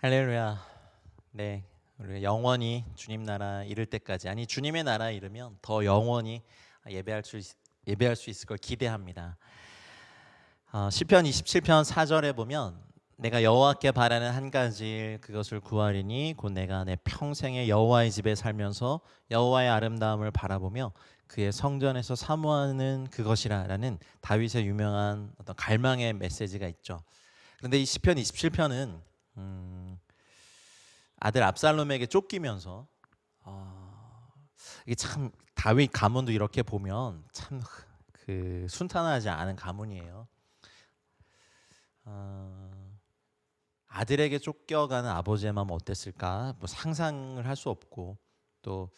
할렐루야. 네, 우리 영원히 주님 나라 이를 때까지, 아니 주님의 나라에 이르면 더 영원히 예배할 수 있을 걸 기대합니다. 시편 27편 4절에 보면 내가 여호와께 바라는 한 가지 일 그것을 구하리니 곧 내가 내 평생에 여호와의 집에 살면서 여호와의 아름다움을 바라보며 그의 성전에서 사모하는 그것이라라는 다윗의 유명한 어떤 갈망의 메시지가 있죠. 그런데 이 시편 27편은 아들 압살롬에게 쫓기면서 이게 참 다윗 가문도 이렇게 보면 참 그 순탄하지 않은 가문이에요. 아들에게 쫓겨가는 아버지의 마음 어땠을까? 뭐 상상을 할 수 없고, 또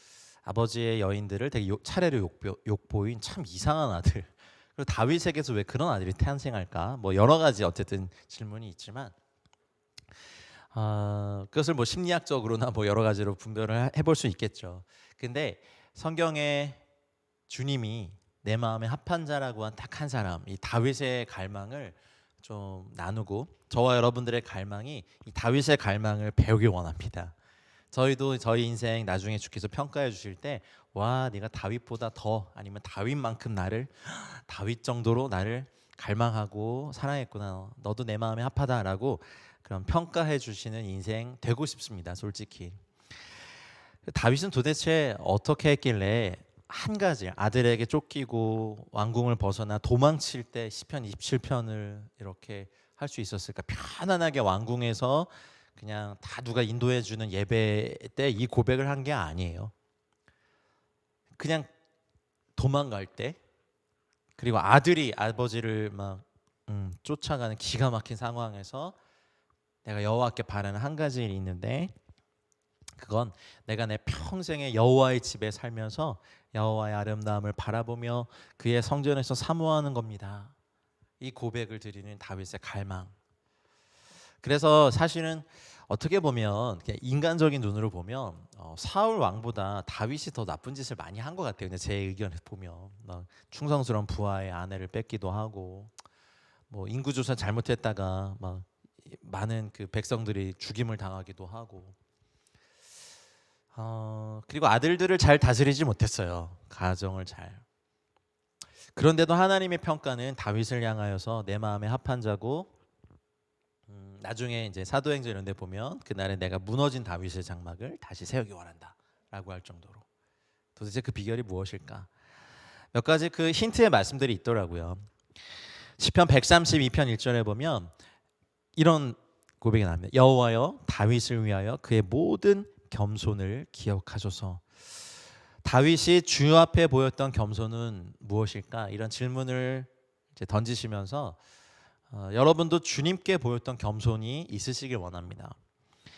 아버지의 여인들을 되게 차례로 욕보인 참 이상한 아들. 그리고 다윗에게서 왜 그런 아들이 탄생할까? 뭐 여러 가지 어쨌든 질문이 있지만 그것을 뭐 심리학적으로나 뭐 여러 가지로 분별을 해볼 수 있겠죠. 근데 성경에 주님이 내 마음에 합한 자라고 한 딱 한 사람, 이 다윗의 갈망을 좀 나누고, 저와 여러분들의 갈망이 이 다윗의 갈망을 배우길 원합니다. 저희도 저희 인생 나중에 주께서 평가해 주실 때, 와, 네가 다윗보다 더, 아니면 다윗만큼 다윗 정도로 나를 갈망하고 사랑했구나, 너도 내 마음에 합하다라고 그런 평가해 주시는 인생 되고 싶습니다. 솔직히 다윗은 도대체 어떻게 했길래 한 가지 아들에게 쫓기고 왕궁을 벗어나 도망칠 때 시편 27편을 이렇게 할 수 있었을까? 편안하게 왕궁에서 그냥 다 누가 인도해 주는 예배 때 이 고백을 한 게 아니에요. 그냥 도망갈 때, 그리고 아들이 아버지를 막 쫓아가는 기가 막힌 상황에서 내가 여호와께 바라는 한 가지 일이 있는데, 그건 내가 내 평생에 여호와의 집에 살면서 여호와의 아름다움을 바라보며 그의 성전에서 사모하는 겁니다. 이 고백을 드리는 다윗의 갈망. 그래서 사실은 어떻게 보면 그냥 인간적인 눈으로 보면 사울 왕보다 다윗이 더 나쁜 짓을 많이 한 것 같아요. 근데 제 의견에 보면 막 충성스러운 부하의 아내를 뺏기도 하고, 뭐 인구조사 잘못했다가 막 많은 그 백성들이 죽임을 당하기도 하고, 그리고 아들들을 잘 다스리지 못했어요. 가정을 잘. 그런데도 하나님의 평가는 다윗을 향하여서 내 마음에 합한 자고, 나중에 이제 사도행전 이런 데 보면 그날에 내가 무너진 다윗의 장막을 다시 세우기 원한다라고 할 정도로. 도대체 그 비결이 무엇일까? 몇 가지 그 힌트의 말씀들이 있더라고요. 시편 132편 1절에 보면 이런 고백이 나옵니다. 여호와여, 다윗을 위하여 그의 모든 겸손을 기억하소서. 다윗이 주 앞에 보였던 겸손은 무엇일까? 이런 질문을 이제 던지시면서 여러분도 주님께 보였던 겸손이 있으시길 원합니다.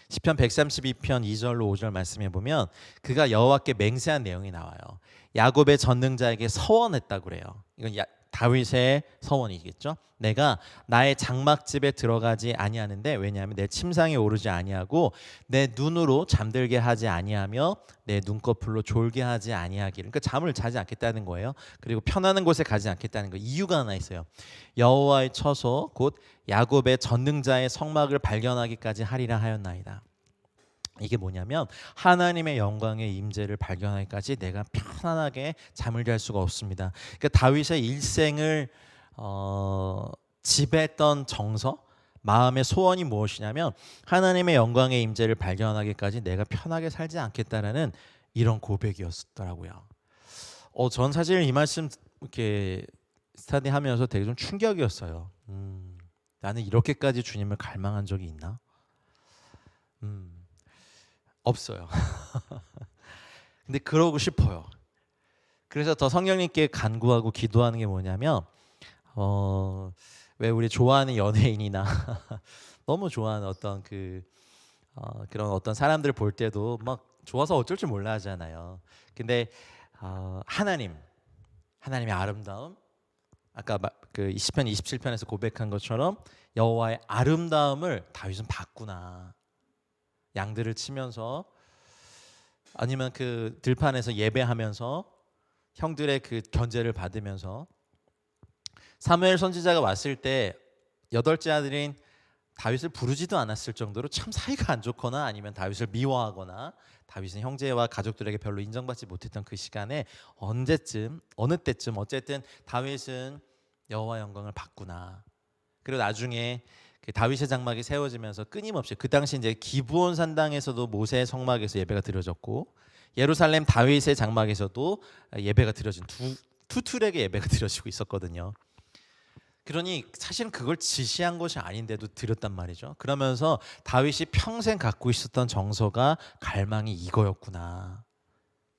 시편 132편 2절로 5절 말씀해 보면 그가 여호와께 맹세한 내용이 나와요. 야곱의 전능자에게 서원했다고 그래요. 이건 다윗의 서원이겠죠. 내가 나의 장막집에 들어가지 아니하는데, 왜냐하면 내 침상에 오르지 아니하고 내 눈으로 잠들게 하지 아니하며 내 눈꺼풀로 졸게 하지 아니하기를. 그러니까 잠을 자지 않겠다는 거예요. 그리고 편안한 곳에 가지 않겠다는 거. 이유가 하나 있어요. 여호와의 처소 곧 야곱의 전능자의 성막을 발견하기까지 하리라 하였나이다. 이게 뭐냐면 하나님의 영광의 임재를 발견하기까지 내가 편안하게 잠을 잘 수가 없습니다. 그러니까 다윗의 일생을 지배했던 정서, 마음의 소원이 무엇이냐면 하나님의 영광의 임재를 발견하기까지 내가 편하게 살지 않겠다라는 이런 고백이었더라고요. 전 사실 이 말씀 이렇게 스터디하면서 되게 좀 충격이었어요. 나는 이렇게까지 주님을 갈망한 적이 있나? 없어요. 근데 그러고 싶어요. 그래서 더 성령님께 간구하고 기도하는 게 뭐냐면, 왜 우리 좋아하는 연예인이나 너무 좋아하는 어떤 그런 어떤 사람들 볼 때도 막 좋아서 어쩔 줄 몰라 하잖아요. 근데 하나님의 아름다움, 아까 그 시편 27편에서 고백한 것처럼 여호와의 아름다움을 다윗은 봤구나. 양들을 치면서, 아니면 그 들판에서 예배하면서 형들의 그 견제를 받으면서, 사무엘 선지자가 왔을 때 여덟째 아들인 다윗을 부르지도 않았을 정도로 참 사이가 안 좋거나 아니면 다윗을 미워하거나 다윗은 형제와 가족들에게 별로 인정받지 못했던 그 시간에 언제쯤 어느 때쯤 어쨌든 다윗은 여호와 영광을 받구나. 그리고 나중에 그 다윗의 장막이 세워지면서 끊임없이 그 당시 이제 기브온 산당에서도 모세의 성막에서 예배가 드려졌고 예루살렘 다윗의 장막에서도 예배가 드려진 두 틀에게 예배가 드려지고 있었거든요. 그러니 사실은 그걸 지시한 것이 아닌데도 드렸단 말이죠. 그러면서 다윗이 평생 갖고 있었던 정서가 갈망이 이거였구나.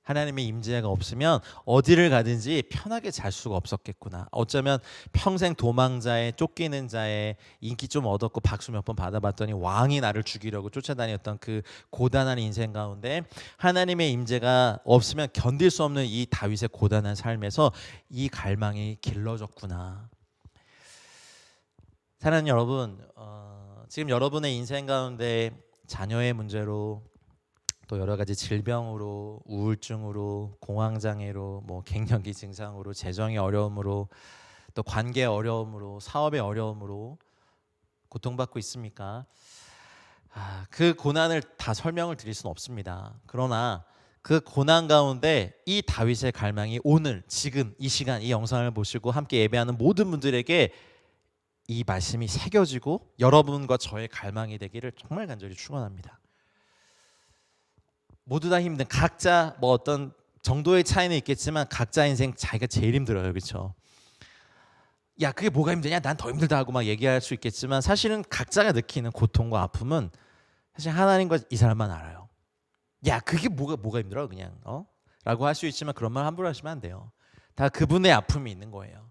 하나님의 임재가 없으면 어디를 가든지 편하게 잘 수가 없었겠구나. 어쩌면 평생 도망자에 쫓기는 자에 인기 좀 얻었고 박수 몇 번 받아봤더니 왕이 나를 죽이려고 쫓아다녔던 그 고단한 인생 가운데 하나님의 임재가 없으면 견딜 수 없는 이 다윗의 고단한 삶에서 이 갈망이 길러졌구나. 사랑하는 여러분, 지금 여러분의 인생 가운데 자녀의 문제로 또 여러 가지 질병으로 우울증으로 공황장애로 뭐 갱년기 증상으로 재정의 어려움으로 또 관계의 어려움으로 사업의 어려움으로 고통받고 있습니까? 그 고난을 다 설명을 드릴 수는 없습니다. 그러나 그 고난 가운데 이 다윗의 갈망이 오늘 지금 이 시간 이 영상을 보시고 함께 예배하는 모든 분들에게 이 말씀이 새겨지고 여러분과 저의 갈망이 되기를 정말 간절히 축원합니다. 모두 다 힘든 각자 뭐 어떤 정도의 차이는 있겠지만 각자 인생 자기가 제일 힘들어요. 그렇죠? 야 그게 뭐가 힘드냐 난 더 힘들다 하고 막 얘기할 수 있겠지만 사실은 각자가 느끼는 고통과 아픔은 사실 하나님과 이 사람만 알아요. 야 그게 뭐가 힘들어 그냥 라고 할 수 있지만 그런 말 함부로 하시면 안 돼요. 다 그분의 아픔이 있는 거예요.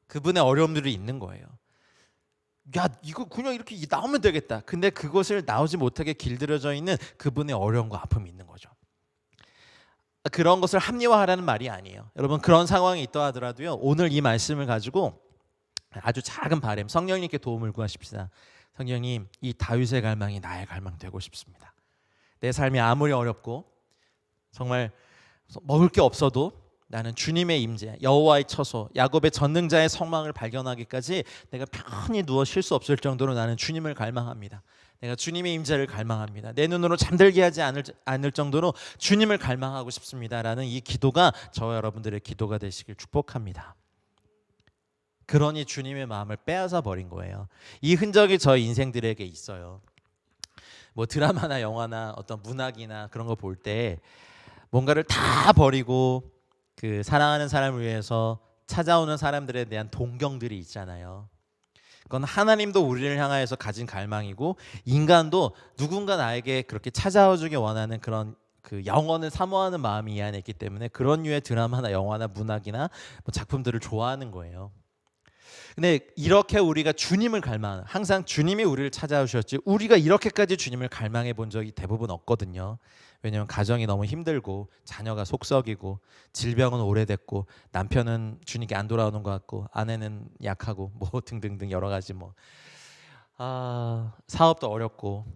그분의 어려움들이 있는 거예요. 야 이거 그냥 이렇게 나오면 되겠다. 근데 그것을 나오지 못하게 길들여져 있는 그분의 어려움과 아픔이 있는 거죠. 그런 것을 합리화하라는 말이 아니에요. 여러분 그런 상황이 있다 하더라도요. 오늘 이 말씀을 가지고 아주 작은 바람 성령님께 도움을 구하십시다. 성령님 이 다윗의 갈망이 나의 갈망 되고 싶습니다. 내 삶이 아무리 어렵고 정말 먹을 게 없어도 나는 주님의 임재, 여호와의 처소, 야곱의 전능자의 성망을 발견하기까지 내가 편히 누워 쉴 수 없을 정도로 나는 주님을 갈망합니다. 내가 주님의 임재를 갈망합니다. 내 눈으로 잠들게 하지 않을 정도로 주님을 갈망하고 싶습니다라는 이 기도가 저와 여러분들의 기도가 되시길 축복합니다. 그러니 주님의 마음을 빼앗아 버린 거예요. 이 흔적이 저희 인생들에게 있어요. 뭐 드라마나 영화나 어떤 문학이나 그런 거 볼 때 뭔가를 다 버리고 그 사랑하는 사람을 위해서 찾아오는 사람들에 대한 동경들이 있잖아요. 그건 하나님도 우리를 향하여서 가진 갈망이고 인간도 누군가 나에게 그렇게 찾아와주길 원하는 그런 그 영혼을 사모하는 마음이 이 안에 있기 때문에 그런 류의 드라마나 영화나 문학이나 뭐 작품들을 좋아하는 거예요. 근데 이렇게 우리가 주님을 갈망하는 항상 주님이 우리를 찾아오셨지 우리가 이렇게까지 주님을 갈망해 본 적이 대부분 없거든요. 왜냐하면 가정이 너무 힘들고 자녀가 속썩이고 질병은 오래됐고 남편은 주님께 안 돌아오는 것 같고 아내는 약하고 뭐 등등등 여러 가지 뭐 사업도 어렵고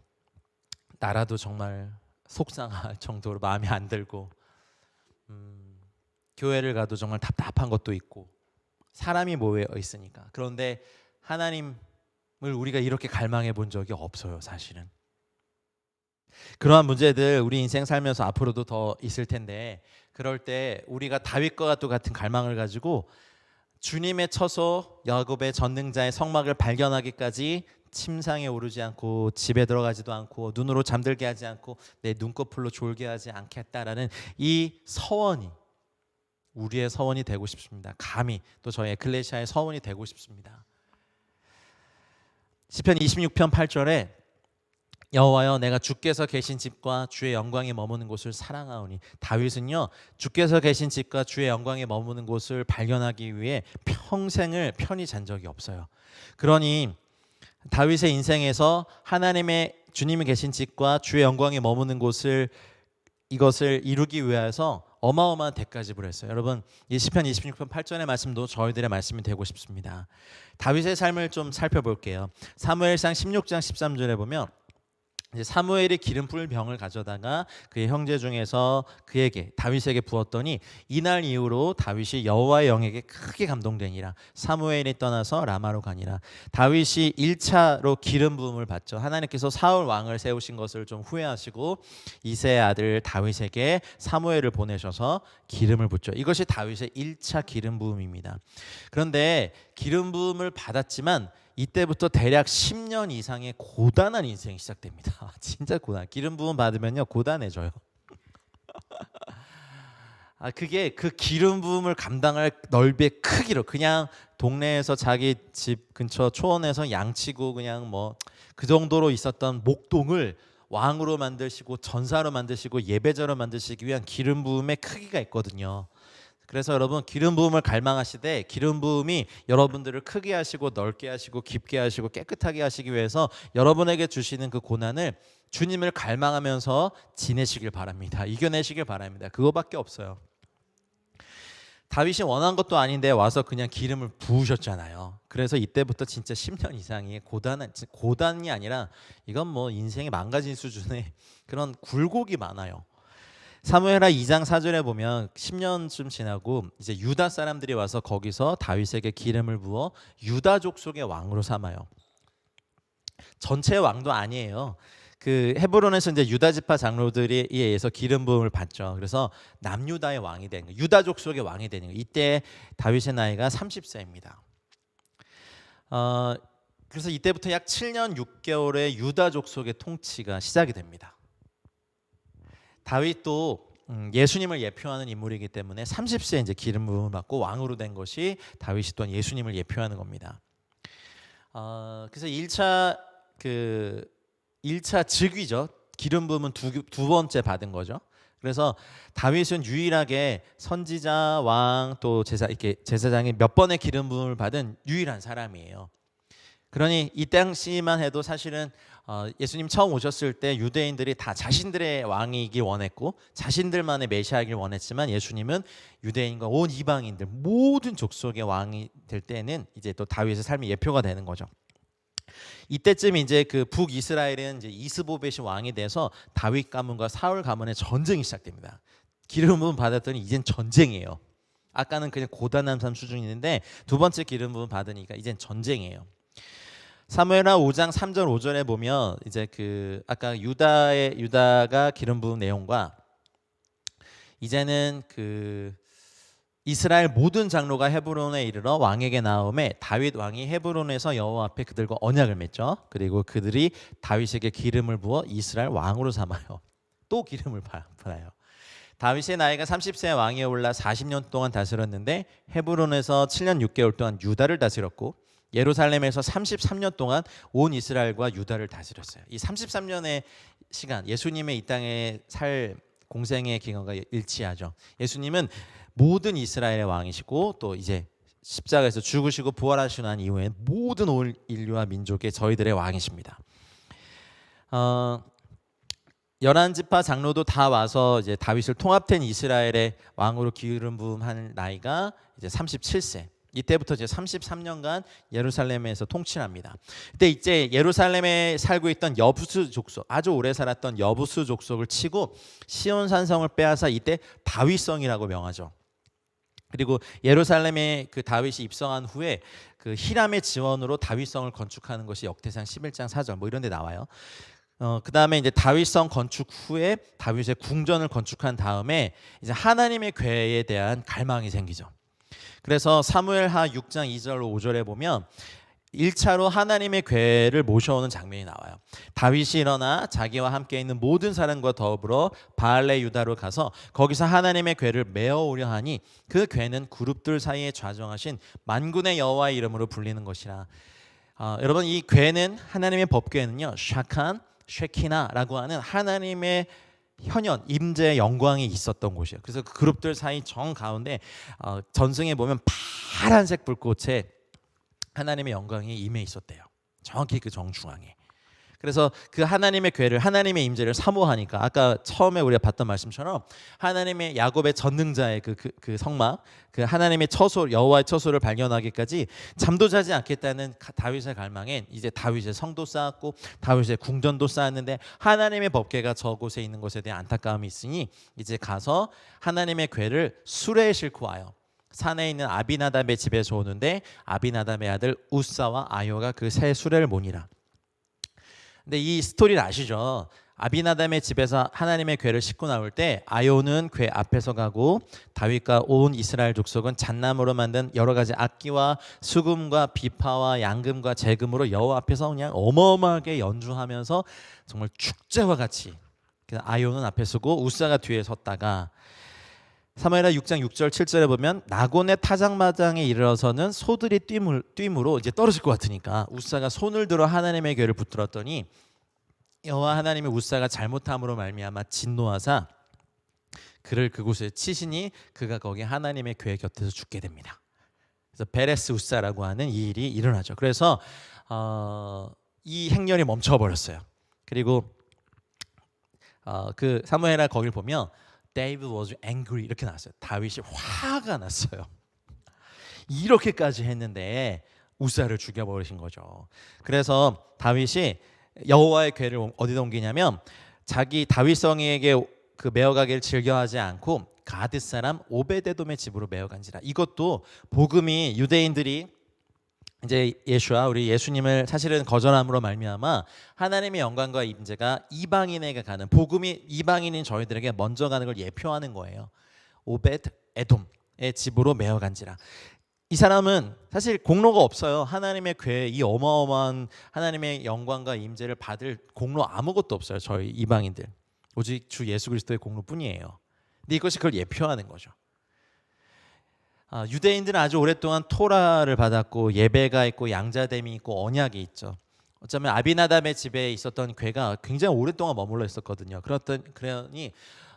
나라도 정말 속상할 정도로 마음이 안 들고 교회를 가도 정말 답답한 것도 있고 사람이 모여 있으니까. 그런데 하나님을 우리가 이렇게 갈망해 본 적이 없어요, 사실은. 그러한 문제들 우리 인생 살면서 앞으로도 더 있을 텐데 그럴 때 우리가 다윗과 같은 갈망을 가지고 주님의 처소 야곱의 전능자의 성막을 발견하기까지 침상에 오르지 않고 집에 들어가지도 않고 눈으로 잠들게 하지 않고 내 눈꺼풀로 졸게 하지 않겠다라는 이 서원이 우리의 서원이 되고 싶습니다. 감히 또 저희 에클레시아의 서원이 되고 싶습니다. 시편 26편 8절에 여호와여 내가 주께서 계신 집과 주의 영광에 머무는 곳을 사랑하오니 다윗은요 주께서 계신 집과 주의 영광에 머무는 곳을 발견하기 위해 평생을 편히 잔 적이 없어요. 그러니 다윗의 인생에서 하나님의 주님이 계신 집과 주의 영광에 머무는 곳을 이것을 이루기 위해서 어마어마한 대가 지불을 했어요. 여러분 이 시편 26편 8절의 말씀도 저희들의 말씀이 되고 싶습니다. 다윗의 삶을 좀 살펴볼게요. 사무엘상 16장 13절에 보면 이제 사무엘이 기름불 병을 가져다가 그의 형제 중에서 그에게 다윗에게 부었더니 이날 이후로 다윗이 여호와의 영에게 크게 감동되니라. 사무엘이 떠나서 라마로 가니라. 다윗이 1차로 기름 부음을 받죠. 하나님께서 사울 왕을 세우신 것을 좀 후회하시고 이새의 아들 다윗에게 사무엘을 보내셔서 기름을 붓죠. 이것이 다윗의 1차 기름 부음입니다. 그런데 기름 부음을 받았지만 이때부터 대략 10년 이상의 고단한 인생이 시작됩니다. 진짜 고단. 기름 부음 받으면요 고단해져요. 그게 그 기름 부음을 감당할 넓이의 크기로 그냥 동네에서 자기 집 근처 초원에서 양치고 그냥 뭐 그 정도로 있었던 목동을 왕으로 만드시고 전사로 만드시고 예배자로 만드시기 위한 기름 부음의 크기가 있거든요. 그래서 여러분 기름 부음을 갈망하시되 기름 부음이 여러분들을 크게 하시고 넓게 하시고 깊게 하시고 깨끗하게 하시기 위해서 여러분에게 주시는 그 고난을 주님을 갈망하면서 지내시길 바랍니다. 이겨내시길 바랍니다. 그거밖에 없어요. 다윗이 원한 것도 아닌데 와서 그냥 기름을 부으셨잖아요. 그래서 이때부터 진짜 10년 이상의 고단이 아니라 이건 뭐 인생이 망가진 수준의 그런 굴곡이 많아요. 사무엘하 2장 4절에 보면 10년쯤 지나고 이제 유다 사람들이 와서 거기서 다윗에게 기름을 부어 유다 족속의 왕으로 삼아요. 전체 왕도 아니에요. 그 헤브론에서 이제 유다 지파 장로들에 의해서 기름 부음을 받죠. 그래서 남유다의 왕이 되는 거예요. 유다 족속의 왕이 되는 거예요. 이때 다윗의 나이가 30세입니다. 그래서 이때부터 약 7년 6개월의 유다 족속의 통치가 시작이 됩니다. 다윗도 예수님을 예표하는 인물이기 때문에 30세에 이제 기름 부음을 받고 왕으로 된 것이 다윗이 또한 예수님을 예표하는 겁니다. 그래서 1차 즉위죠. 기름 부음은 두 번째 받은 거죠. 그래서 다윗은 유일하게 선지자, 왕, 또 제사장이 몇 번의 기름 부음을 받은 유일한 사람이에요. 그러니 이 당시만 해도 사실은 예수님 처음 오셨을 때 유대인들이 다 자신들의 왕이길 원했고 자신들만의 메시아이길 원했지만 예수님은 유대인과 온 이방인들 모든 족속의 왕이 될 때는 이제 또 다윗의 삶이 예표가 되는 거죠. 이때쯤 이제 그 북이스라엘은 이제 이스보벳이 왕이 돼서 다윗 가문과 사울 가문의 전쟁이 시작됩니다. 기름 부음 받았더니 이젠 전쟁이에요. 아까는 그냥 고단한 삶 수준인데 두 번째 기름 부음 받으니까 이젠 전쟁이에요. 사무엘하 5장 3절 5절에 보면 이제 그 아까 유다가 기름 부은 내용과 이제는 그 이스라엘 모든 장로가 헤브론에 이르러 왕에게 나오매 다윗 왕이 헤브론에서 여호와 앞에 그들과 언약을 맺죠. 그리고 그들이 다윗에게 기름을 부어 이스라엘 왕으로 삼아요. 또 기름을 받아요. 다윗의 나이가 30세 왕위에 올라 40년 동안 다스렸는데 헤브론에서 7년 6개월 동안 유다를 다스렸고 예루살렘에서 33년 동안 온 이스라엘과 유다를 다스렸어요. 이 33년의 시간, 예수님의 이 땅에 살 공생의 기간과 일치하죠. 예수님은 모든 이스라엘의 왕이시고 또 이제 십자가에서 죽으시고 부활하시고 난 이후에 모든 온 인류와 민족의 저희들의 왕이십니다. 11지파 장로도 다 와서 이제 다윗을 통합된 이스라엘의 왕으로 기름 부음한 나이가 이제 37세. 이때부터 이제 33년간 예루살렘에서 통치합니다. 그때 이제 예루살렘에 살고 있던 여부스 족속, 아주 오래 살았던 여부스 족속을 치고 시온 산성을 빼앗아 이때 다윗성이라고 명하죠. 그리고 예루살렘에 그 다윗이 입성한 후에 그 히람의 지원으로 다윗성을 건축하는 것이 역대상 11장 4절 뭐 이런 데 나와요. 그다음에 이제 다윗성 건축 후에 다윗의 궁전을 건축한 다음에 이제 하나님의 궤에 대한 갈망이 생기죠. 그래서 사무엘하 6장 2절 5절에 보면 1차로 하나님의 궤를 모셔오는 장면이 나와요. 다윗이 일어나 자기와 함께 있는 모든 사람과 더불어 바알레 유다로 가서 거기서 하나님의 궤를 메어오려 하니 그 궤는 그룹들 사이에 좌정하신 만군의 여호와의 이름으로 불리는 것이라. 여러분 이 궤는 하나님의 법궤는요 샤칸, 쉐키나라고 하는 하나님의 현현, 임재의 영광이 있었던 곳이에요. 그래서 그 그룹들 사이 정 가운데 전승에 보면 파란색 불꽃에 하나님의 영광이 임해 있었대요. 정확히 그 정중앙에. 그래서 그 하나님의 괴를, 하나님의 임재를 사모하니까 아까 처음에 우리가 봤던 말씀처럼 하나님의 야곱의 전능자의 그 성막, 그 하나님의 처소, 여호와의 처소를 발견하기까지 잠도 자지 않겠다는 다윗의 갈망엔 이제 다윗의 성도 쌓았고 다윗의 궁전도 쌓았는데 하나님의 법궤가 저곳에 있는 것에 대한 안타까움이 있으니 이제 가서 하나님의 궤를 수레에 싣고 와요. 산에 있는 아비나답의 집에서 오는데 아비나답의 아들 우사와 아요가 그 새 수레를 모니라. 근데 이 스토리를 아시죠? 아비나답의 집에서 하나님의 궤를 싣고 나올 때 아요는 궤 앞에서 가고 다윗과 온 이스라엘 족속은 잣나무로 만든 여러 가지 악기와 수금과 비파와 양금과 재금으로 여호와 앞에서 그냥 어마어마하게 연주하면서 정말 축제와 같이, 아요는 앞에 서고 우사가 뒤에 섰다가 사무엘하 6장 6절 7절에 보면 나곤의 타작마당에 이르러서는 소들이 뛰므로 이제 떨어질 것 같으니까 우사가 손을 들어 하나님의 궤를 붙들었더니 여호와 하나님의 우사가 잘못함으로 말미암아 진노하사 그를 그곳에 치시니 그가 거기 하나님의 궤 곁에서 죽게 됩니다. 그래서 베레스 우사라고 하는 이 일이 일어나죠. 그래서 이 행렬이 멈춰버렸어요. 그리고 그 사무엘하 거길 보면 David was angry 이렇게 나왔어요. 다윗이 화가 났어요. 이렇게까지 했는데 우사를 죽여버리신 거죠. 그래서 다윗이 여호와의 궤를 어디다 옮기냐면 자기 다윗성에게 그 메어가기를 즐겨하지 않고 가드 사람 오베데돔의 집으로 메어간지라. 이것도 복음이 유대인들이 이제 예수와 우리 예수님을 사실은 거절함으로 말미암아 하나님의 영광과 임재가 이방인에게 가는, 복음이 이방인인 저희들에게 먼저 가는 걸 예표하는 거예요. 오벳 에돔의 집으로 메어간지라. 이 사람은 사실 공로가 없어요. 하나님의 궤, 이 어마어마한 하나님의 영광과 임재를 받을 공로 아무것도 없어요. 저희 이방인들 오직 주 예수 그리스도의 공로뿐이에요. 근데 이것이 그걸 예표하는 거죠. 유대인들은 아주 오랫동안 토라를 받았고 예배가 있고 양자됨이 있고 언약이 있죠. 어쩌면 아비나답의 집에 있었던 궤가 굉장히 오랫동안 머물러 있었거든요. 그러니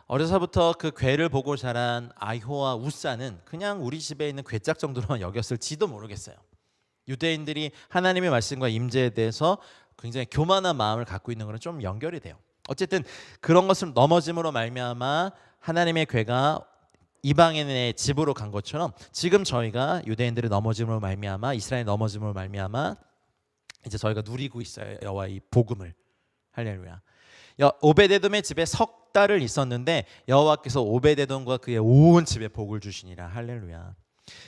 어려서부터 그 궤를 보고 자란 아효와 우사는 그냥 우리 집에 있는 궤짝 정도로만 여겼을지도 모르겠어요. 유대인들이 하나님의 말씀과 임재에 대해서 굉장히 교만한 마음을 갖고 있는 것은 좀 연결이 돼요. 어쨌든 그런 것을 넘어짐으로 말미암아 하나님의 궤가 이방인의 집으로 간 것처럼 지금 저희가 유대인들의 넘어짐으로 말미암아 이스라엘 넘어짐으로 말미암아 이제 저희가 누리고 있어요. 여호와의 복음을. 할렐루야. 오베데돔의 집에 석 달을 있었는데 여호와께서 오베데돔과 그의 온 집에 복을 주시니라. 할렐루야.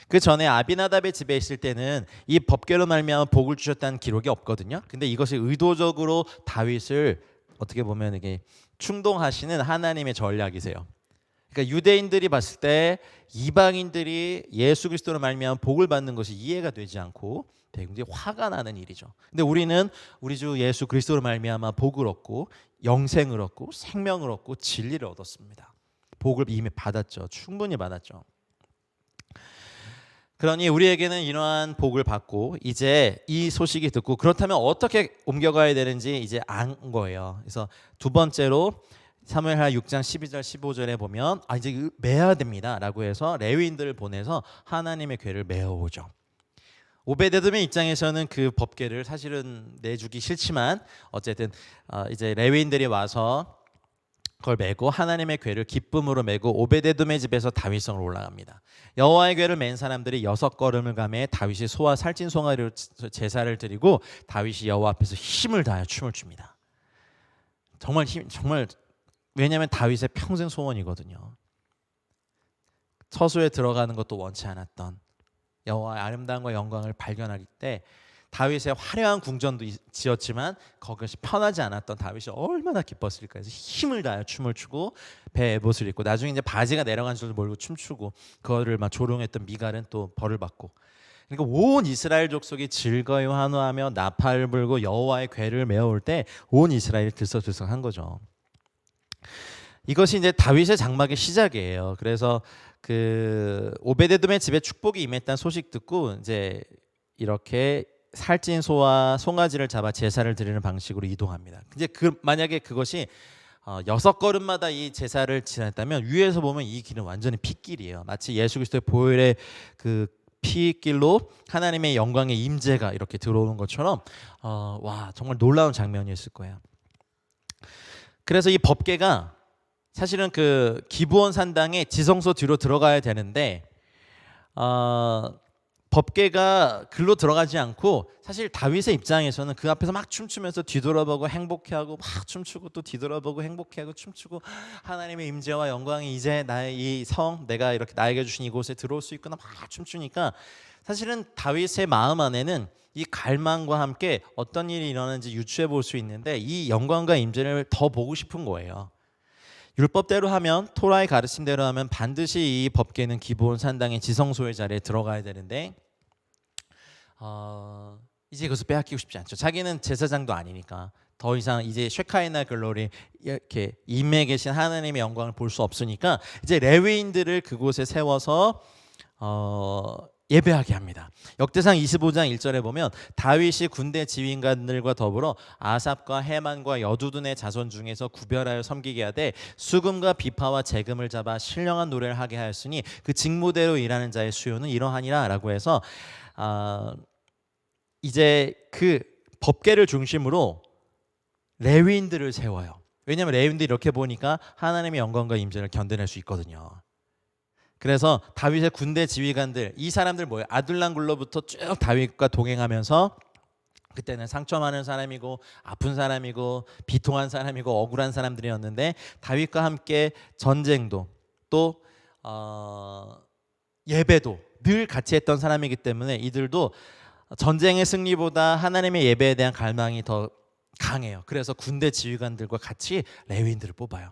그 전에 아비나답의 집에 있을 때는 이 법궤로 말미암아 복을 주셨다는 기록이 없거든요. 근데 이것이 의도적으로 다윗을 어떻게 보면 이게 충동하시는 하나님의 전략이세요. 그러니까 유대인들이 봤을 때 이방인들이 예수 그리스도로 말미암아 복을 받는 것이 이해가 되지 않고 굉장히 화가 나는 일이죠. 근데 우리는 우리 주 예수 그리스도로 말미암아 복을 얻고 영생을 얻고 생명을 얻고 진리를 얻었습니다. 복을 이미 받았죠. 충분히 받았죠. 그러니 우리에게는 이러한 복을 받고 이제 이 소식이 듣고 그렇다면 어떻게 옮겨가야 되는지 이제 안 거예요. 그래서 두 번째로 사무엘하 6장 12절 15절에 보면 이제 메어야 됩니다라고 해서 레위인들을 보내서 하나님의 궤를 메어오죠. 오베데돔의 입장에서는 그 법궤를 사실은 내주기 싫지만 어쨌든 이제 레위인들이 와서 그걸 메고 하나님의 궤를 기쁨으로 메고 오베데돔의 집에서 다윗성으로 올라갑니다. 여호와의 궤를 맨 사람들이 6걸음을 가매 다윗이 소와 살찐 송아리로 제사를 드리고 다윗이 여호와 앞에서 힘을 다하여 춤을 춥니다. 정말 왜냐하면 다윗의 평생 소원이거든요. 처소에 들어가는 것도 원치 않았던 여호와의 아름다움과 영광을 발견할 때 다윗의 화려한 궁전도 지었지만 그것이 편하지 않았던 다윗이 얼마나 기뻤을까. 해서 힘을 다하여 춤을 추고 배에 에봇을 입고 나중에 이제 바지가 내려간 줄 모르고 춤추고 그거를 막 조롱했던 미갈은 또 벌을 받고. 그러니까 온 이스라엘 족속이 즐거이 환호하며 나팔을 불고 여호와의 궤를 메어올 때 온 이스라엘이 들썩들썩한 거죠. 이것이 이제 다윗의 장막의 시작이에요. 그래서 그 오베데돔의 집에 축복이 임했다는 소식 듣고 이제 이렇게 살찐 소와 송아지를 잡아 제사를 드리는 방식으로 이동합니다. 이제 만약에 그것이 6걸음마다 이 제사를 지냈다면 위에서 보면 이 길은 완전히 핏길이에요. 마치 예수 그리스도의 보혈의 그 피길로 하나님의 영광의 임재가 이렇게 들어오는 것처럼 와 정말 놀라운 장면이었을 거예요. 그래서 이 법궤가 사실은 그 기브온 산당의 지성소 뒤로 들어가야 되는데 법궤가 글로 들어가지 않고 사실 다윗의 입장에서는 그 앞에서 막 춤추면서 뒤돌아보고 행복해하고 막 춤추고 또 뒤돌아보고 행복해하고 춤추고 하나님의 임재와 영광이 이제 나의 이 성 내가 이렇게 나에게 주신 이곳에 들어올 수 있구나 막 춤추니까 사실은 다윗의 마음 안에는 이 갈망과 함께 어떤 일이 일어나는지 유추해 볼 수 있는데 이 영광과 임재를 더 보고 싶은 거예요. 율법대로 하면 토라의 가르침대로 하면 반드시 이 법궤는 기브온 산당의 지성소의 자리에 들어가야 되는데 이제 그것을 빼앗기고 싶지 않죠. 자기는 제사장도 아니니까 더 이상 이제 쉐카이나 글로리 이렇게 임에 계신 하나님의 영광을 볼 수 없으니까 이제 레위인들을 그곳에 세워서 예배하게 합니다. 역대상 25장 1절에 보면 다윗이 군대 지휘관들과 더불어 아삽과 헤만과 여두둔의 자손 중에서 구별하여 섬기게 하되 수금과 비파와 재금을 잡아 신령한 노래를 하게 하였으니 그 직무대로 일하는 자의 수요는 이러하니라 라고 해서 이제 그 법궤를 중심으로 레위인들을 세워요. 왜냐하면 레위인들이 이렇게 보니까 하나님의 영광과 임재를 견뎌낼 수 있거든요. 그래서 다윗의 군대 지휘관들 이 사람들 뭐예요? 아둘람굴로부터 쭉 다윗과 동행하면서 그때는 상처 많은 사람이고 아픈 사람이고 비통한 사람이고 억울한 사람들이었는데 다윗과 함께 전쟁도 또 예배도 늘 같이 했던 사람이기 때문에 이들도 전쟁의 승리보다 하나님의 예배에 대한 갈망이 더 강해요. 그래서 군대 지휘관들과 같이 레위인들을 뽑아요.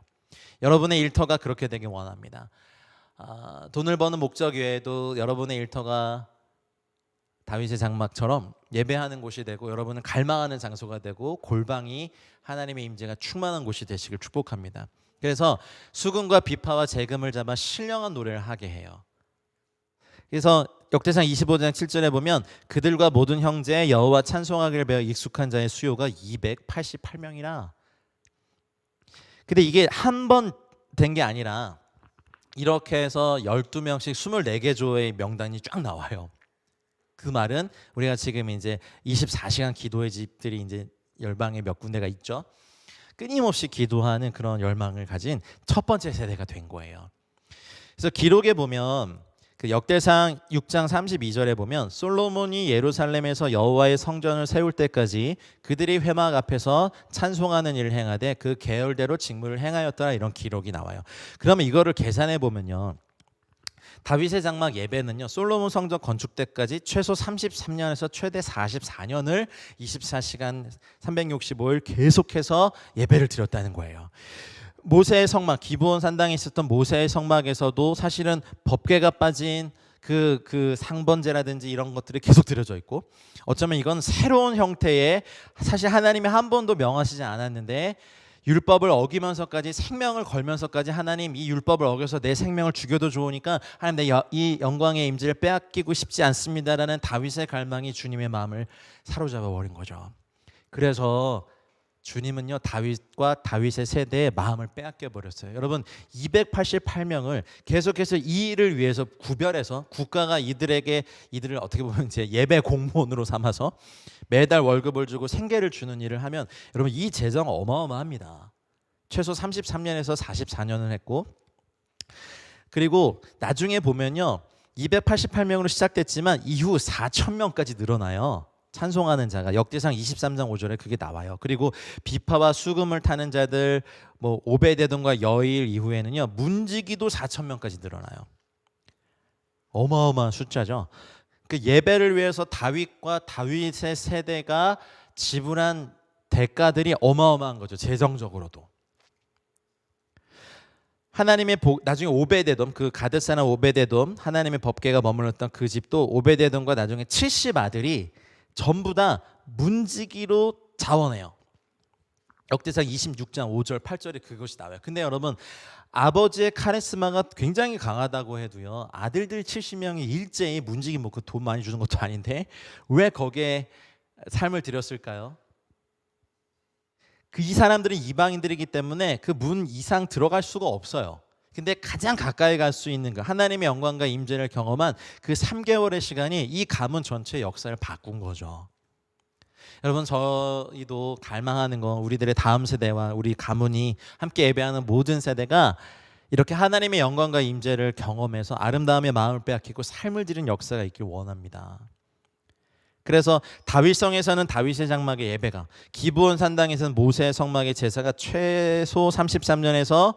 여러분의 일터가 그렇게 되길 원합니다. 돈을 버는 목적 외에도 여러분의 일터가 다윗의 장막처럼 예배하는 곳이 되고 여러분은 갈망하는 장소가 되고 골방이 하나님의 임재가 충만한 곳이 되시길 축복합니다. 그래서 수금과 비파와 재금을 잡아 신령한 노래를 하게 해요. 그래서 역대상 25장 7절에 보면 그들과 모든 형제 여호와 찬송하기를 배워 익숙한 자의 수요가 288명이라. 근데 이게 한 번 된 게 아니라 이렇게 해서 12명씩 24개 조의 명단이 쫙 나와요. 그 말은 우리가 지금 이제 24시간 기도의 집들이 이제 열방에 몇 군데가 있죠. 끊임없이 기도하는 그런 열망을 가진 첫 번째 세대가 된 거예요. 그래서 기록에 보면 그 역대상 6장 32절에 보면 솔로몬이 예루살렘에서 여호와의 성전을 세울 때까지 그들이 회막 앞에서 찬송하는 일을 행하되 그 계열대로 직무를 행하였더라 이런 기록이 나와요. 그러면 이거를 계산해 보면요. 다윗의 장막 예배는요. 솔로몬 성전 건축 때까지 최소 33년에서 최대 44년을 24시간 365일 계속해서 예배를 드렸다는 거예요. 모세의 성막, 기브온 산당에 있었던 모세의 성막에서도 사실은 법궤가 빠진 그 상번제라든지 이런 것들이 계속 드려져 있고 어쩌면 이건 새로운 형태의 사실 하나님이 한 번도 명하시지 않았는데 율법을 어기면서까지 생명을 걸면서까지 하나님 이 율법을 어겨서 내 생명을 죽여도 좋으니까 하나님 이 영광의 임재를 빼앗기고 싶지 않습니다라는 다윗의 갈망이 주님의 마음을 사로잡아 버린 거죠. 그래서 주님은요 다윗과 다윗의 세대의 마음을 빼앗겨 버렸어요. 여러분 288명을 계속해서 이 일을 위해서 구별해서 국가가 이들을 어떻게 보면 이제 예배 공무원으로 삼아서 매달 월급을 주고 생계를 주는 일을 하면 여러분 이 재정 어마어마합니다. 최소 33년에서 44년을 했고 그리고 나중에 보면요 288명으로 시작됐지만 이후 4,000명까지 늘어나요. 찬송하는 자가 역대상 23장 5절에 그게 나와요. 그리고 비파와 수금을 타는 자들 뭐 오베데돔과 여일 이후에는요 문지기도 4,000명까지 늘어나요. 어마어마한 숫자죠. 그 예배를 위해서 다윗과 다윗의 세대가 지불한 대가들이 어마어마한 거죠. 재정적으로도. 하나님의 나중에 오베데돔 그 가드 사람 오베데돔 하나님의 법궤가 머물렀던 그 집도 오베데돔과 나중에 70아들이 전부 다 문지기로 자원해요. 역대상 26장 5절 8절에 그것이 나와요. 근데 여러분 아버지의 카리스마가 굉장히 강하다고 해도요 아들들 70명이 일제히 문지기 먹고 돈 많이 주는 것도 아닌데 왜 거기에 삶을 들였을까요? 이 사람들은 이방인들이기 때문에 그 문 이상 들어갈 수가 없어요. 근데 가장 가까이 갈 수 있는 그 하나님의 영광과 임재를 경험한 그 3개월의 시간이 이 가문 전체의 역사를 바꾼 거죠. 여러분, 저희도 갈망하는 건 우리들의 다음 세대와 우리 가문이 함께 예배하는 모든 세대가 이렇게 하나님의 영광과 임재를 경험해서 아름다움의 마음을 빼앗기고 삶을 드린 역사가 있길 원합니다. 그래서 다윗성에서는 다윗의 장막의 예배가, 기브온 산당에서는 모세의 성막의 제사가 최소 33년에서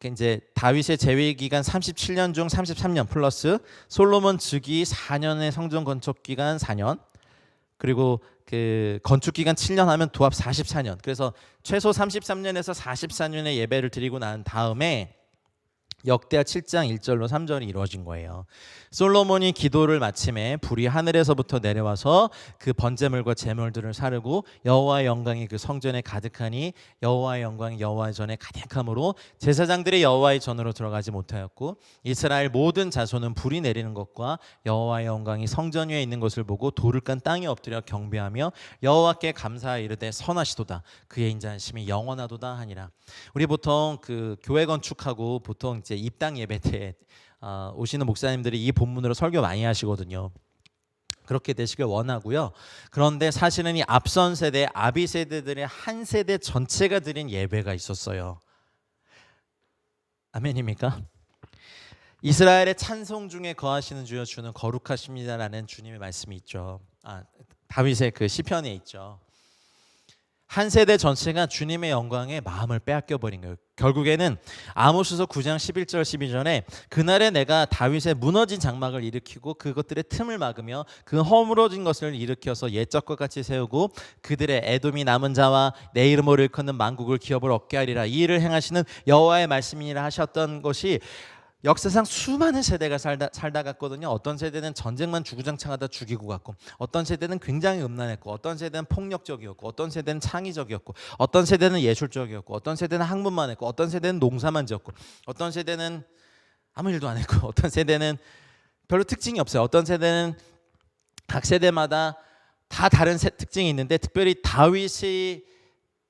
이제 다윗의 재위 기간 37년 중 33년 플러스 솔로몬 즉위 4년의 성전 건축 기간 4년, 그리고 그 건축 기간 7년 하면 도합 44년. 그래서 최소 33년에서 44년의 예배를 드리고 난 다음에 역대하 7장 1절로 3절이 이루어진 거예요. 솔로몬이 기도를 마침에 불이 하늘에서부터 내려와서 그 번제물과 제물들을 사르고 여호와의 영광이 그 성전에 가득하니 여호와의 영광이 여호와의 전에 가득함으로 제사장들이 여호와의 전으로 들어가지 못하였고 이스라엘 모든 자손은 불이 내리는 것과 여호와의 영광이 성전 위에 있는 것을 보고 돌을 깐 땅에 엎드려 경배하며 여호와께 감사하여 이르되 선하시도다 그의 인자하심이 영원하도다 하니라. 우리 보통 그 교회 건축하고 보통 이제 입당 예배 때 오시는 목사님들이 이 본문으로 설교 많이 하시거든요. 그렇게 되시길 원하고요. 그런데 사실은 이 앞선 세대, 아비 세대들의 한 세대 전체가 드린 예배가 있었어요. 아멘입니까? 이스라엘의 찬송 중에 거하시는 주여 주는 거룩하십니다라는 주님의 말씀이 있죠. 다윗의 그 시편에 있죠. 한 세대 전체가 주님의 영광에 마음을 빼앗겨 버린 거예요. 결국에는 아모스서 9장 11절 12절에 그날에 내가 다윗의 무너진 장막을 일으키고 그것들의 틈을 막으며 그 허물어진 것을 일으켜서 옛적과 같이 세우고 그들의 애돔이 남은 자와 내 이름으로 일컫는 만국을 기업을 얻게 하리라. 이 일을 행하시는 여호와의 말씀이라 하셨던 것이 역사상 수많은 세대가 살다 갔거든요. 어떤 세대는 전쟁만 주구장창하다 죽이고 갔고, 어떤 세대는 굉장히 음란했고, 어떤 세대는 폭력적이었고, 어떤 세대는 창의적이었고, 어떤 세대는 예술적이었고, 어떤 세대는 학문만 했고, 어떤 세대는 농사만 지었고, 어떤 세대는 아무 일도 안 했고, 어떤 세대는 별로 특징이 없어요. 어떤 세대는 각 세대마다 다 다른 특징이 있는데 특별히 다윗이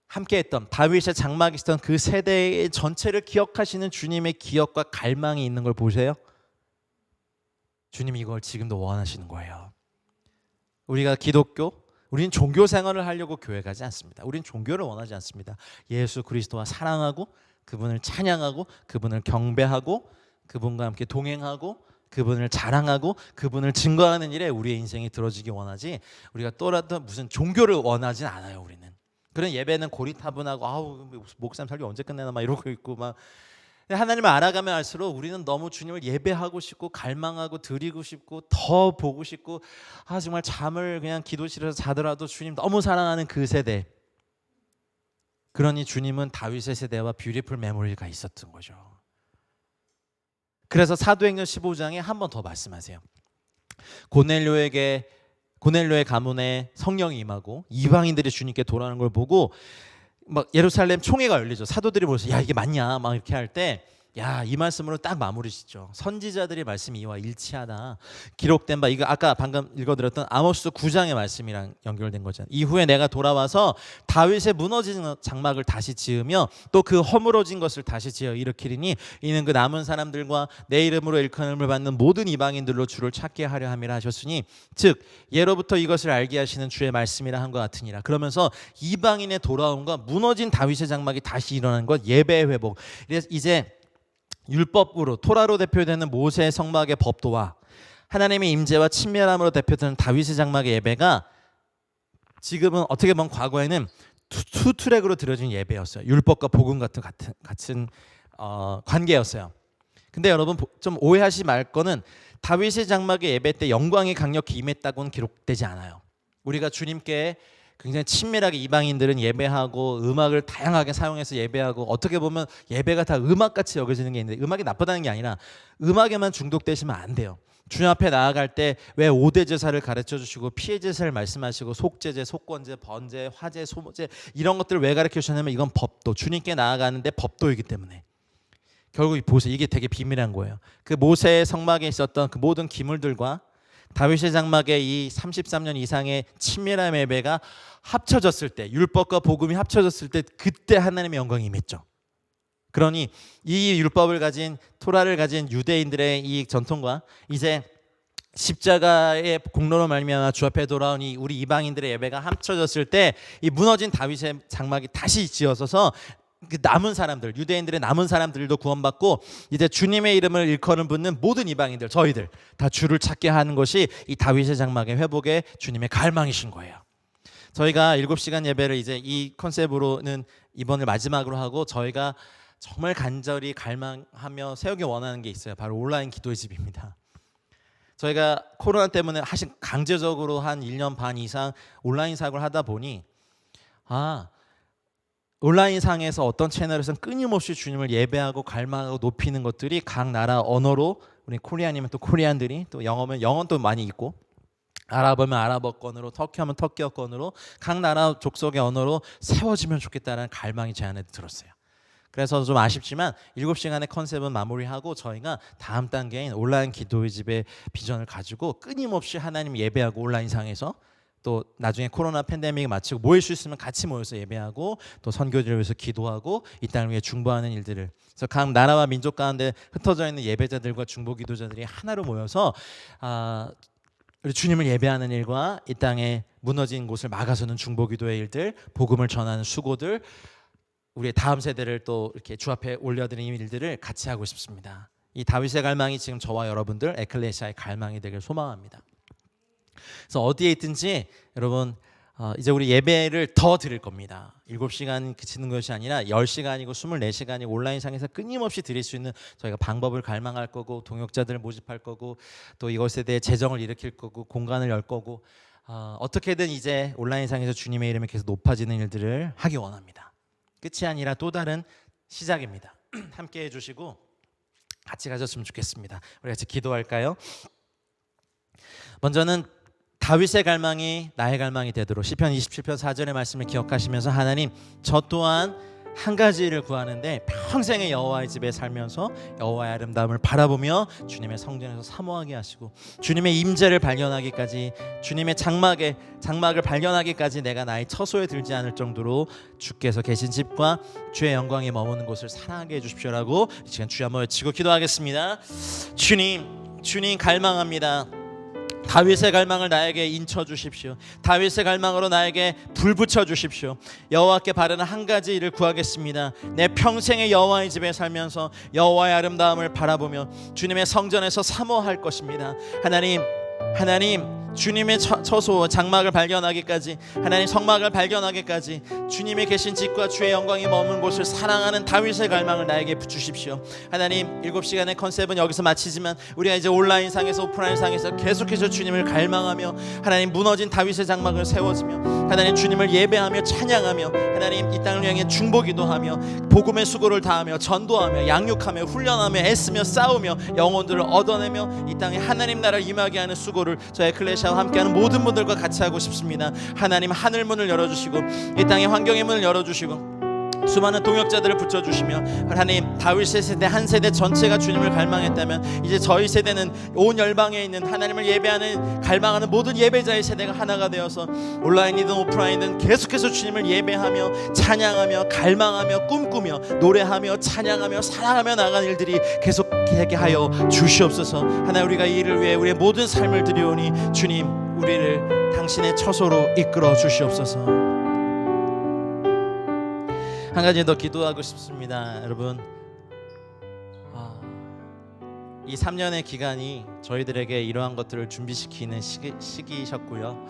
함께했던 다윗의 장막이 있었던 그 세대의 전체를 기억하시는 주님의 기억과 갈망이 있는 걸 보세요. 주님이 이걸 지금도 원하시는 거예요. 우리가 우리는 종교 생활을 하려고 교회 가지 않습니다. 우리는 종교를 원하지 않습니다. 예수 그리스도와 사랑하고 그분을 찬양하고 그분을 경배하고 그분과 함께 동행하고 그분을 자랑하고 그분을 증거하는 일에 우리의 인생이 들어지기 원하지, 우리가 또라도 무슨 종교를 원하진 않아요. 우리는 그런 예배는 고리타분하고 목사님 설교 언제 끝내나 막 이러고 있고 막. 하나님을 알아가면 알수록 우리는 너무 주님을 예배하고 싶고 갈망하고 드리고 싶고 더 보고 싶고 정말 잠을 그냥 기도실에서 자더라도 주님 너무 사랑하는 그 세대. 그러니 주님은 다윗의 세대와 뷰티풀 메모리가 있었던 거죠. 그래서 사도행전 15장에 한 번 더 말씀하세요. 고넬료의 가문에 성령이 임하고 이방인들이 주님께 돌아오는 걸 보고 막 예루살렘 총회가 열리죠. 사도들이 모여서 야 이게 맞냐 막 이렇게 할 때 이 말씀으로 딱 마무리 짓죠. 선지자들의 말씀이 이와 일치하다. 기록된 바, 이거 아까 방금 읽어드렸던 아모스 9장의 말씀이랑 연결된 거잖아요. 이후에 내가 돌아와서 다윗의 무너진 장막을 다시 지으며 또 그 허물어진 것을 다시 지어 일으키리니 이는 그 남은 사람들과 내 이름으로 일컬음을 받는 모든 이방인들로 주를 찾게 하려 함이라 하셨으니 즉 예로부터 이것을 알게 하시는 주의 말씀이라 한 것 같으니라. 그러면서 이방인의 돌아옴과 무너진 다윗의 장막이 다시 일어나는 것, 예배의 회복. 이제 율법으로 토라로 대표되는 모세의 성막의 법도와 하나님의 임재와 친밀함으로 대표되는 다윗의 장막의 예배가 지금은 어떻게 보면 과거에는 투 트랙으로 드려진 예배였어요. 율법과 복음 같은 관계였어요. 근데 여러분 좀 오해하지 말 거는 다윗의 장막의 예배 때 영광이 강력히 임했다고는 기록되지 않아요. 우리가 주님께 굉장히 친밀하게 이방인들은 예배하고 음악을 다양하게 사용해서 예배하고, 어떻게 보면 예배가 다 음악같이 여겨지는 게 있는데 음악이 나쁘다는 게 아니라 음악에만 중독되시면 안 돼요. 주님 앞에 나아갈 때 왜 5대 제사를 가르쳐 주시고 피해 제사를 말씀하시고 속죄제, 속건제, 번제, 화제, 소모제 이런 것들을 왜 가르쳐 주셨냐면 이건 법도, 주님께 나아가는데 법도이기 때문에. 결국 보세요. 이게 되게 비밀한 거예요. 그 모세의 성막에 있었던 그 모든 기물들과 다윗의 장막의 이 33년 이상의 친밀한 예배가 합쳐졌을 때, 율법과 복음이 합쳐졌을 때 그때 하나님의 영광이 임했죠. 그러니 이 율법을 가진 토라를 가진 유대인들의 이 전통과 이제 십자가의 공로로 말미암아 주 앞에 돌아온 이 우리 이방인들의 예배가 합쳐졌을 때 이 무너진 다윗의 장막이 다시 지어져서 그 남은 사람들, 유대인들의 남은 사람들도 구원받고 이제 주님의 이름을 일컬음 붙는 모든 이방인들, 저희들 다 주를 찾게 하는 것이 이 다윗의 장막의 회복에 주님의 갈망이신 거예요. 저희가 7시간 예배를 이제 이 컨셉으로는 이번을 마지막으로 하고 저희가 정말 간절히 갈망하며 세우기 원하는 게 있어요. 바로 온라인 기도의 집입니다. 저희가 코로나 때문에 사실 강제적으로 한 1년 반 이상 온라인 사역을 하다 보니 온라인 상에서 어떤 채널에서는 끊임없이 주님을 예배하고 갈망하고 높이는 것들이 각 나라 언어로, 우리 코리안이면 또 코리안들이, 또 영어면 영어도 많이 있고, 아랍어면 아랍어권으로, 터키하면 터키어권으로 각 나라 족속의 언어로 세워지면 좋겠다는 갈망이 제 안에 들었어요. 그래서 좀 아쉽지만 7시간의 컨셉은 마무리하고 저희가 다음 단계인 온라인 기도의 집의 비전을 가지고 끊임없이 하나님 예배하고 온라인상에서 또 나중에 코로나 팬데믹이 마치고 모일 수 있으면 같이 모여서 예배하고 또 선교지를 위해서 기도하고 이 땅을 위해 중보하는 일들을, 그래서 각 나라와 민족 가운데 흩어져 있는 예배자들과 중보 기도자들이 하나로 모여서 우리 주님을 예배하는 일과 이 땅에 무너진 곳을 막아서는 중보 기도의 일들, 복음을 전하는 수고들, 우리의 다음 세대를 또 이렇게 주 앞에 올려드리는 일들을 같이 하고 싶습니다. 이 다윗의 갈망이 지금 저와 여러분들 에클레시아의 갈망이 되길 소망합니다. 그래서 어디에 있든지 여러분 이제 우리 예배를 더 드릴 겁니다. 7시간 그치는 것이 아니라 10시간이고 24시간이고 온라인상에서 끊임없이 드릴 수 있는 저희가 방법을 갈망할 거고, 동역자들을 모집할 거고, 또 이것에 대해 재정을 일으킬 거고, 공간을 열 거고, 어떻게든 이제 온라인상에서 주님의 이름이 계속 높아지는 일들을 하기 원합니다. 끝이 아니라 또 다른 시작입니다. 함께 해주시고 같이 가셨으면 좋겠습니다. 우리 같이 기도할까요? 먼저는 다윗의 갈망이 나의 갈망이 되도록 시편 27편 4절의 말씀을 기억하시면서, 하나님 저 또한 한 가지를 구하는데 평생의 여호와의 집에 살면서 여호와의 아름다움을 바라보며 주님의 성전에서 사모하게 하시고, 주님의 임재를 발견하기까지, 주님의 장막을 발견하기까지 내가 나의 처소에 들지 않을 정도로 주께서 계신 집과 주의 영광에 머무는 곳을 사랑하게 해주십시오라고 이 시간 주여 한번 외치고 기도하겠습니다. 주님 갈망합니다. 다윗의 갈망을 나에게 인쳐 주십시오. 다윗의 갈망으로 나에게 불 붙여 주십시오. 여호와께 바라는 한 가지 일을 구하겠습니다. 내 평생의 여호와의 집에 살면서 여호와의 아름다움을 바라보며 주님의 성전에서 사모할 것입니다. 하나님 주님의 처소 장막을 발견하기까지, 하나님 성막을 발견하기까지 주님이 계신 집과 주의 영광이 머문 곳을 사랑하는 다윗의 갈망을 나에게 주십시오. 하나님 7시간의 컨셉은 여기서 마치지만 우리가 이제 온라인상에서 오프라인상에서 계속해서 주님을 갈망하며 하나님 무너진 다윗의 장막을 세워지며 하나님 주님을 예배하며 찬양하며 하나님 이 땅을 향해 중보기도하며 복음의 수고를 다하며 전도하며 양육하며 훈련하며 애쓰며 싸우며 영혼들을 얻어내며 이 땅에 하나님 나라를 임하게 하는 수고를 저의 클레시아와 함께하는 모든 분들과 같이 하고 싶습니다. 하나님 하늘 문을 열어주시고 이 땅의 환경의 문을 열어주시고 수많은 동역자들을 붙여주시며, 하나님 다윗의 세대 한 세대 전체가 주님을 갈망했다면 이제 저희 세대는 온 열방에 있는 하나님을 예배하는 갈망하는 모든 예배자의 세대가 하나가 되어서 온라인이든 오프라인이든 계속해서 주님을 예배하며 찬양하며 갈망하며 꿈꾸며 노래하며 찬양하며 사랑하며 나가는 일들이 계속되게 하여 주시옵소서. 하나님 우리가 이 일을 위해 우리의 모든 삶을 드리오니 주님 우리를 당신의 처소로 이끌어 주시옵소서. 한 가지 더 기도하고 싶습니다. 여러분 이 3년의 기간이 저희들에게 이러한 것들을 준비시키는 시기셨고요.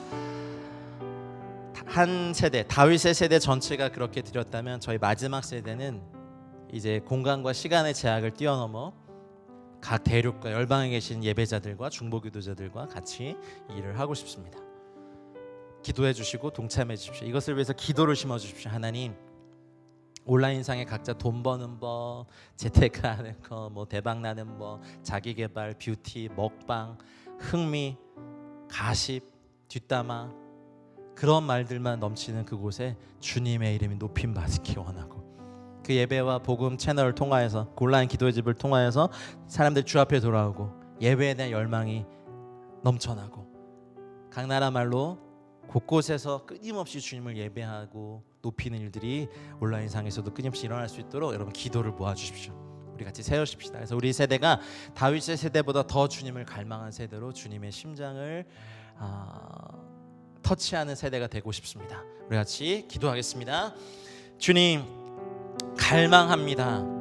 한 세대, 다윗의 세대 전체가 그렇게 드렸다면 저희 마지막 세대는 이제 공간과 시간의 제약을 뛰어넘어 각 대륙과 열방에 계신 예배자들과 중보기도자들과 같이 일을 하고 싶습니다. 기도해 주시고 동참해 주십시오. 이것을 위해서 기도를 심어 주십시오. 하나님 온라인상에 각자 돈 버는 법, 재테크하는 거, 뭐 대박 나는 법, 자기 개발, 뷰티, 먹방, 흥미, 가십, 뒷담화 그런 말들만 넘치는 그곳에 주님의 이름이 높임 받기 원하고, 그 예배와 복음 채널을 통하여서 온라인 기도의 집을 통하여서 사람들 주 앞에 돌아오고 예배에 대한 열망이 넘쳐나고 각 나라 말로 곳곳에서 끊임없이 주님을 예배하고 높이는 일들이 온라인상에서도 끊임없이 일어날 수 있도록 여러분 기도를 모아주십시오. 우리 같이 세우십시다. 그래서 우리 세대가 다윗의 세대보다 더 주님을 갈망한 세대로 주님의 심장을 터치하는 세대가 되고 싶습니다. 우리 같이 기도하겠습니다. 주님, 갈망합니다.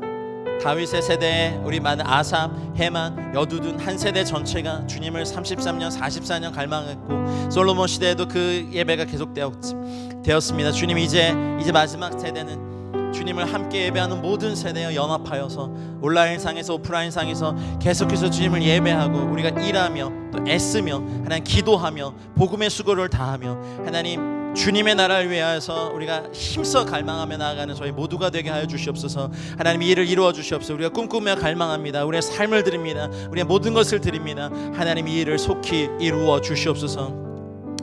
다윗의 세대에 우리 많은 아삽, 헤만, 여두둔 한 세대 전체가 주님을 33년, 44년 갈망했고 솔로몬 시대에도 그 예배가 계속되었습니다. 주님, 이제 마지막 세대는 주님을 함께 예배하는 모든 세대여 연합하여서 온라인상에서 오프라인상에서 계속해서 주님을 예배하고 우리가 일하며 또 애쓰며 하나님 기도하며 복음의 수고를 다하며 하나님 주님의 나라를 위하여서 우리가 힘써 갈망하며 나아가는 저희 모두가 되게 하여 주시옵소서. 하나님 이 일을 이루어 주시옵소서. 우리가 꿈꾸며 갈망합니다. 우리의 삶을 드립니다. 우리의 모든 것을 드립니다. 하나님 이 일을 속히 이루어 주시옵소서.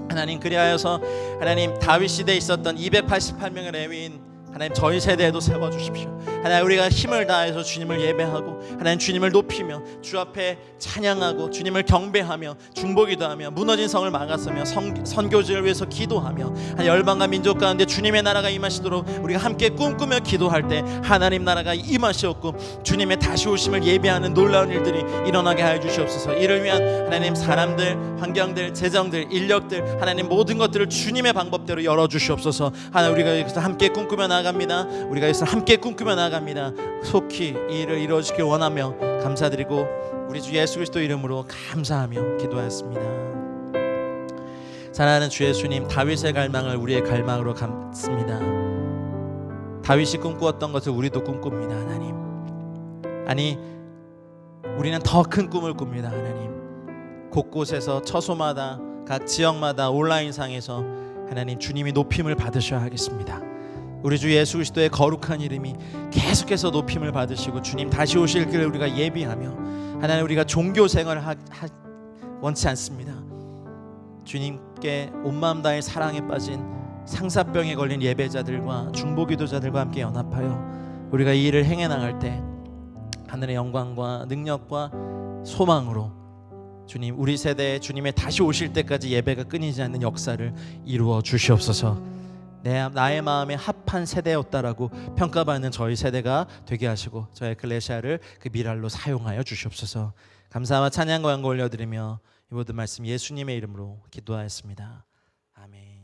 하나님 그리하여서 하나님 다윗 시대에 있었던 288명의 레위인 하나님 저희 세대에도 세워주십시오. 하나님 우리가 힘을 다해서 주님을 예배하고 하나님 주님을 높이며 주 앞에 찬양하고 주님을 경배하며 중보기도 하며 무너진 성을 막았으며 선교지를 위해서 기도하며 열방과 민족 가운데 주님의 나라가 임하시도록 우리가 함께 꿈꾸며 기도할 때 하나님 나라가 임하시옵고 주님의 다시 오심을 예배하는 놀라운 일들이 일어나게 하여 주시옵소서. 이를 위한 하나님 사람들, 환경들, 재정들, 인력들 하나님 모든 것들을 주님의 방법대로 열어주시옵소서. 하나님 우리가 여기서 함께 꿈꾸며 나아갑니다. 우리가 여기서 함께 꿈꾸며 나아갑니다. 속히 이 일을 이루어지길 원하며 감사드리고 우리 주 예수 그리스도 이름으로 감사하며 기도하였습니다. 사랑하는 주 예수님, 다윗의 갈망을 우리의 갈망으로 감습니다. 다윗이 꿈꾸었던 것을 우리도 꿈꿉니다. 하나님, 아니 우리는 더 큰 꿈을 꿉니다. 하나님, 곳곳에서 처소마다 각 지역마다 온라인상에서 하나님 주님이 높임을 받으셔야 하겠습니다. 우리 주 예수 그리스도의 거룩한 이름이 계속해서 높임을 받으시고 주님 다시 오실 길을 우리가 예비하며 하나님 우리가 종교 생활을 원치 않습니다. 주님께 온 마음 다해 사랑에 빠진 상사병에 걸린 예배자들과 중보기도자들과 함께 연합하여 우리가 이 일을 행해 나갈 때 하늘의 영광과 능력과 소망으로 주님 우리 세대에 주님의 다시 오실 때까지 예배가 끊이지 않는 역사를 이루어 주시옵소서. 나의 마음에 합한 세대였다라고 평가받는 저희 세대가 되게 하시고 저희 에클레시아를 그 미랄로 사용하여 주시옵소서. 감사와 찬양과 영광 올려드리며 이 모든 말씀 예수님의 이름으로 기도하였습니다. 아멘.